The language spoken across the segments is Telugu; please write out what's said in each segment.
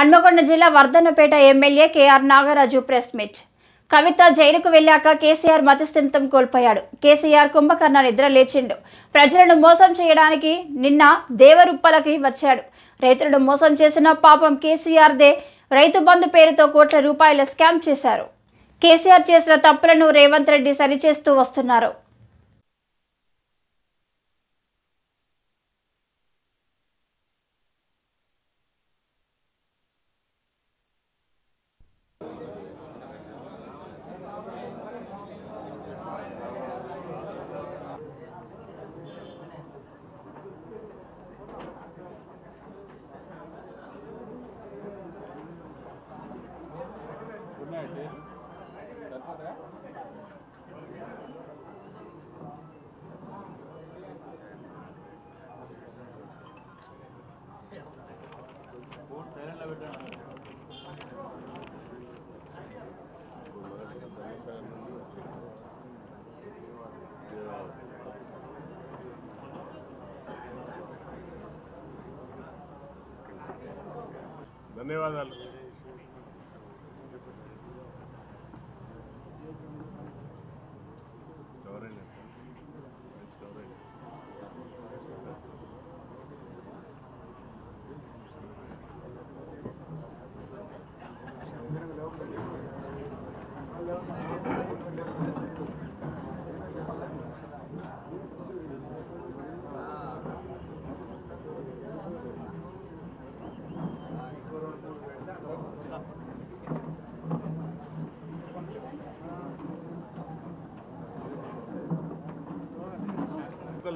హన్మకొండ జిల్లా Wardhannapet MLA KR Nagaraju press meet. Kavitha జైలుకు వెళ్ళాక కేసీఆర్ మతిస్థిమితం కోల్పోయాడు. కేసీఆర్ కుంభకర్ణ నిద్ర లేచిండు. ప్రజలను మోసం చేయడానికి నిన్న దేవరుప్పలకి వచ్చాడు. రైతులను మోసం చేసిన పాపం కేసీఆర్దే. రైతు బంధు పేరుతో కోట్ల రూపాయల స్కామ్ చేశారు. కేసీఆర్ చేసిన తప్పులను రేవంత్ రెడ్డి సరిచేస్తూ వస్తున్నారు. ధన్యవాదాలు.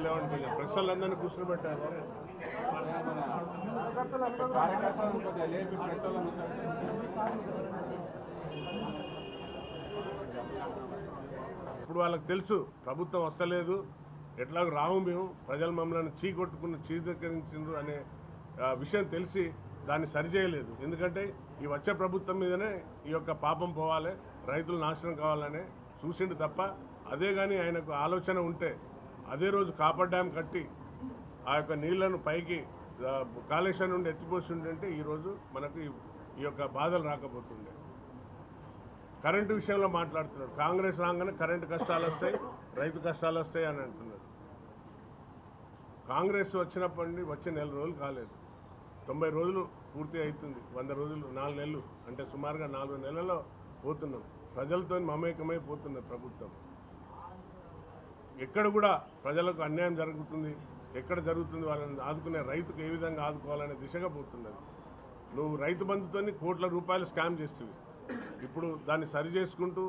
లేవండి, కొంచెం ప్రెస్ వాళ్ళందరినీ కూర్చుని పెట్టారు. ఇప్పుడు వాళ్ళకి తెలుసు ప్రభుత్వం వస్తలేదు, ఎట్లాగో రాము, మేము ప్రజలు మమ్మల్ని చీకొట్టుకుని చీదకరించారు అనే విషయం తెలిసి దాన్ని సరిచేయలేదు. ఎందుకంటే ఈ వచ్చే ప్రభుత్వం మీదనే ఈ యొక్క పాపం పోవాలి, రైతులు నాశనం కావాలనే చూసిండు తప్ప, అదే కానీ ఆయనకు ఆలోచన ఉంటే అదే రోజు కాపర్ డ్యామ్ కట్టి ఆ యొక్క నీళ్లను పైకి కాళేశ్వరం నుండి ఎత్తిపోతుంటే ఈరోజు మనకు ఈ యొక్క బాధలు రాకపోతుండే. కరెంటు విషయంలో మాట్లాడుతున్నాడు. కాంగ్రెస్ రాగానే కరెంటు కష్టాలు వస్తాయి, రైతు కష్టాలు వస్తాయి అని అంటున్నాడు. కాంగ్రెస్ వచ్చినప్పటి నుండి వచ్చే నెల రోజులు కాలేదు, 90 రోజులు పూర్తి అవుతుంది. 100 రోజులు 4 నెలలు అంటే సుమారుగా 4 నెలల్లో పోతున్నాం. ప్రజలతో మమేకమై పోతున్నది ప్రభుత్వం. ఎక్కడ కూడా ప్రజలకు అన్యాయం జరుగుతుంది, ఎక్కడ జరుగుతుంది వాళ్ళని ఆదుకునే రైతుకు ఏ విధంగా ఆదుకోవాలనే దిశగా పోతున్నది. నువ్వు రైతు బంధుతోని కోట్ల రూపాయలు స్కామ్ చేస్తుంది. ఇప్పుడు దాన్ని సరి చేసుకుంటూ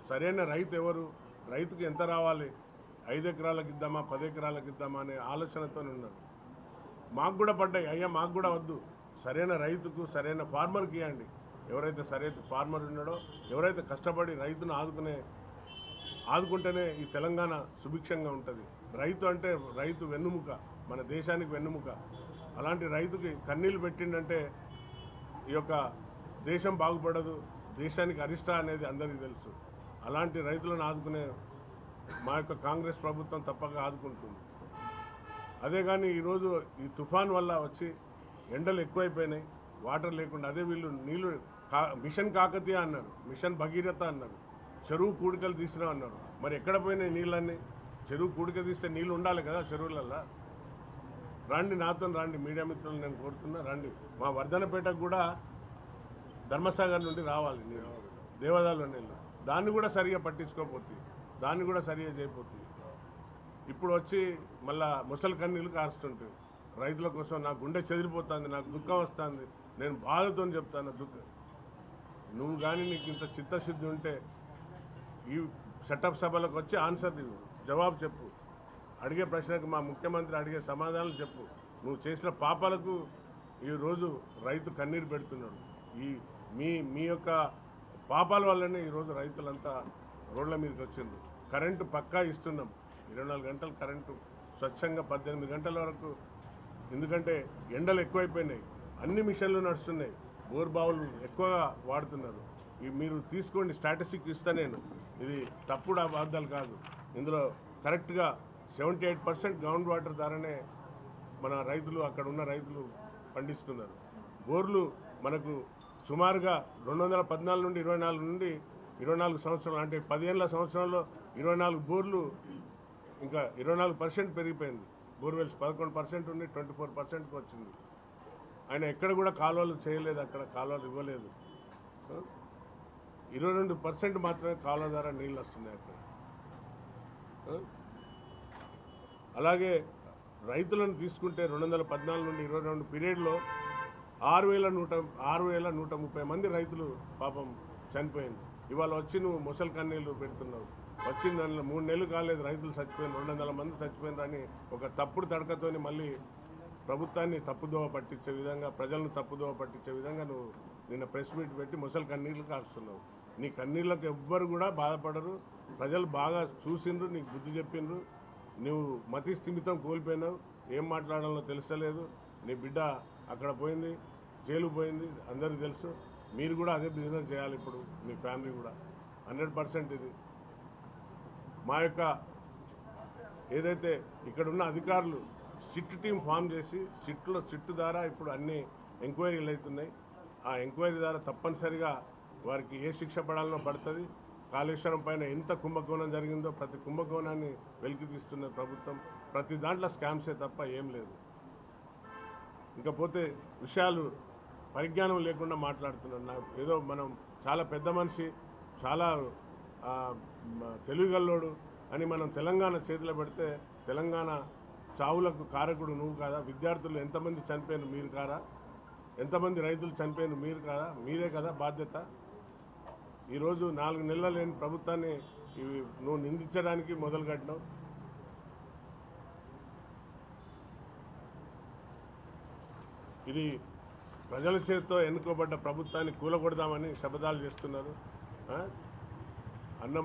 సరైన రైతు ఎవరు, రైతుకు ఎంత రావాలి, 5 ఎకరాలకు ఇద్దామా 10 ఎకరాలకు ఇద్దామా అనే ఆలోచనతో ఉన్నారు. మాకు కూడా పడ్డాయి, అయ్యా మాకు కూడా వద్దు, సరైన రైతుకు సరైన ఫార్మర్కి ఇవ్వండి. ఎవరైతే సరైన ఫార్మర్ ఉన్నాడో, ఎవరైతే కష్టపడి రైతును ఆదుకుంటేనే ఈ తెలంగాణ సుభిక్షంగా ఉంటుంది. రైతు అంటే రైతు వెన్నుముక, మన దేశానికి వెన్నుముక. అలాంటి రైతుకి కన్నీళ్ళు పెట్టిండంటే ఈ యొక్క దేశం బాగుపడదు, దేశానికి అరిష్ట అనేది అందరికీ తెలుసు. అలాంటి రైతులను ఆదుకునే మా యొక్క కాంగ్రెస్ ప్రభుత్వం తప్పక ఆదుకుంటుంది. అదే కానీ ఈరోజు ఈ తుఫాన్ వల్ల వచ్చి ఎండలు ఎక్కువైపోయినాయి, వాటర్ లేకుండా, అదే వీళ్ళు నీళ్ళు మిషన్ కాకతీయ అన్నారు, మిషన్ భగీరథ అన్నారు, చెరువు కూడికలు తీసినా అన్నారు. మరి ఎక్కడ పోయినాయి నీళ్ళన్నీ? చెరువు కూడిక తీస్తే నీళ్ళు ఉండాలి కదా చెరువులల్లో. రండి, నాతో రండి, మీడియా మిత్రులు నేను కోరుతున్నా, రండి. మా వర్ధనపేటకు కూడా ధర్మసాగర్ నుండి రావాలి నీళ్ళు, దేవదాలో నీళ్ళు. దాన్ని కూడా సరిగా పట్టించుకోకపోతుంది, దాన్ని కూడా సరిగా చేయకపోతుంది. ఇప్పుడు వచ్చి మళ్ళా ముసలి కన్నీళ్ళు కారుస్తుంటాయి రైతుల కోసం. నాకు గుండె చెదిరిపోతుంది, నాకు దుఃఖం వస్తుంది, నేను బాధతో చెప్తాను. నువ్వు కానీ నీకు ఇంత చిత్తశుద్ధి ఉంటే ఈ సెటప్ సభలకు వచ్చి ఆన్సర్ జవాబు చెప్పు, అడిగే ప్రశ్నకు మా ముఖ్యమంత్రి అడిగే సమాధానాలు చెప్పు. నువ్వు చేసిన పాపాలకు ఈరోజు రైతు కన్నీరు పెడుతున్నాడు. మీ యొక్క పాపాల వల్లనే ఈరోజు రైతులంతా రోడ్ల మీదకి వచ్చిండ్రు. కరెంటు పక్కా ఇస్తున్నాం, 24 గంటలు కరెంటు స్వచ్ఛంగా 18 గంటల వరకు. ఎందుకంటే ఎండలు ఎక్కువైపోయినాయి, అన్ని మిషన్లు నడుస్తున్నాయి, బోర్బావులు ఎక్కువగా వాడుతున్నారు. మీరు తీసుకోండి, స్టాటిస్టిక్ ఇస్తా నేను, ఇది తప్పుడు అబద్ధాలు కాదు. ఇందులో కరెక్ట్గా 78% గ్రౌండ్ వాటర్ ద్వారానే మన రైతులు, అక్కడ ఉన్న రైతులు పండిస్తున్నారు. బోర్లు మనకు సుమారుగా 214 నుండి 24 సంవత్సరాలు అంటే 10 సంవత్సరాల్లో 24 బోర్లు ఇంకా 24% పెరిగిపోయింది. బోర్వెల్స్ 11% ఉండి 24%కి వచ్చింది. ఆయన ఎక్కడ కూడా కాలువలు చేయలేదు, అక్కడ కాలువలు ఇవ్వలేదు. 22% మాత్రమే కాలువ ద్వారా నీళ్ళు వస్తున్నాయి అక్కడ. అలాగే రైతులను తీసుకుంటే 2014 నుండి 22 పీరియడ్లో 6,130 మంది రైతులు పాపం చనిపోయింది. ఇవాళ వచ్చి నువ్వు ముసలి కన్నీళ్ళు పెడుతున్నావు. వచ్చి 3 నెలలు కాలేదు రైతులు చచ్చిపోయిన 200 మంది చచ్చిపోయినారని ఒక తప్పుడు తడకతోని మళ్ళీ ప్రభుత్వాన్ని తప్పుదోవ పట్టించే విధంగా, ప్రజలను తప్పుదోవ పట్టించే విధంగా నువ్వు నిన్న ప్రెస్ మీట్ పెట్టి ముసలి కన్నీళ్ళు కారుస్తున్నావు. నీ కన్నీళ్ళకు ఎవ్వరు కూడా బాధపడరు. ప్రజలు బాగా చూసిండ్రు, నీకు బుద్ధి చెప్పిండ్రు. నువ్వు మతి స్థిమితం కోల్పోయినావు, ఏం మాట్లాడాలో తెలుస్తలేదు. నీ బిడ్డ అక్కడ పోయింది, జైలు పోయింది, అందరికీ తెలుసు. మీరు కూడా అదే బిజినెస్ చేయాలి ఇప్పుడు, మీ ఫ్యామిలీ కూడా 100%. ఇది మా యొక్క ఏదైతే ఇక్కడున్న అధికారులు సిట్ టీం ఫామ్ చేసి సిట్ ద్వారా ఇప్పుడు అన్ని ఎంక్వైరీలు అవుతున్నాయి. ఆ ఎంక్వైరీ ద్వారా తప్పనిసరిగా వారికి ఏ శిక్ష పడాలనో పడుతుంది. కాళేశ్వరం పైన ఎంత కుంభకోణం జరిగిందో ప్రతి కుంభకోణాన్ని వెలికి తీస్తున్న ప్రభుత్వం. ప్రతి దాంట్లో స్కామ్సే తప్ప ఏం లేదు. ఇంకపోతే విషయాలు పరిజ్ఞానం లేకుండా మాట్లాడుతున్నాడు. నాకు ఏదో మనం చాలా పెద్ద మనిషి, చాలా తెలివిగల్లోడు అని మనం తెలంగాణ చేతిలో పెడితే తెలంగాణ చావులకు కారకుడు నువ్వు కాదా? విద్యార్థులు ఎంతమంది చనిపోయిన మీరు కాదా? ఎంతమంది రైతులు చనిపోయిన మీరు కాదా? మీరే కదా బాధ్యత. ఈరోజు 4 నెలలు లేని ప్రభుత్వాన్ని నువ్వు నిందించడానికి మొదలుపెట్టినావు. ఇది ప్రజల చేతితో ఎన్నుకోబడ్డ ప్రభుత్వాన్ని కూలగొడదామని శపథాలు చేస్తున్నారు.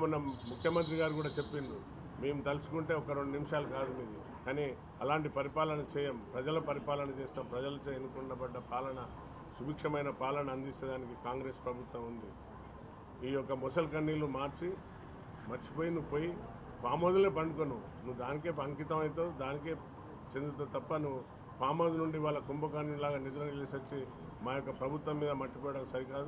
మొన్న ముఖ్యమంత్రి గారు కూడా చెప్పిండ్రు, మేము తలుచుకుంటే ఒక 2 నిమిషాలు కాదు మీది, కానీ అలాంటి పరిపాలన చేయం, ప్రజల పరిపాలన చేస్తాం. ప్రజలతో ఎన్నుకున్నబడ్డ పాలన, సుభిక్షమైన పాలన అందించడానికి కాంగ్రెస్ ప్రభుత్వం ఉంది. ఈ యొక్క ముసలి కన్నీళ్ళు మర్చిపోయి నువ్వు పోయి ఫామ్ హౌస్లో పండుకోను, నువ్వు దానికే అంకితం అవుతావు, దానికే చెందుతావు తప్ప నువ్వు ఫామ్ హౌస్ నుండి వాళ్ళ కుంభకర్ణిలాగా నిద్ర నిలిసి వచ్చి మా యొక్క ప్రభుత్వం మీద మట్టిపోయడం సరికాదు.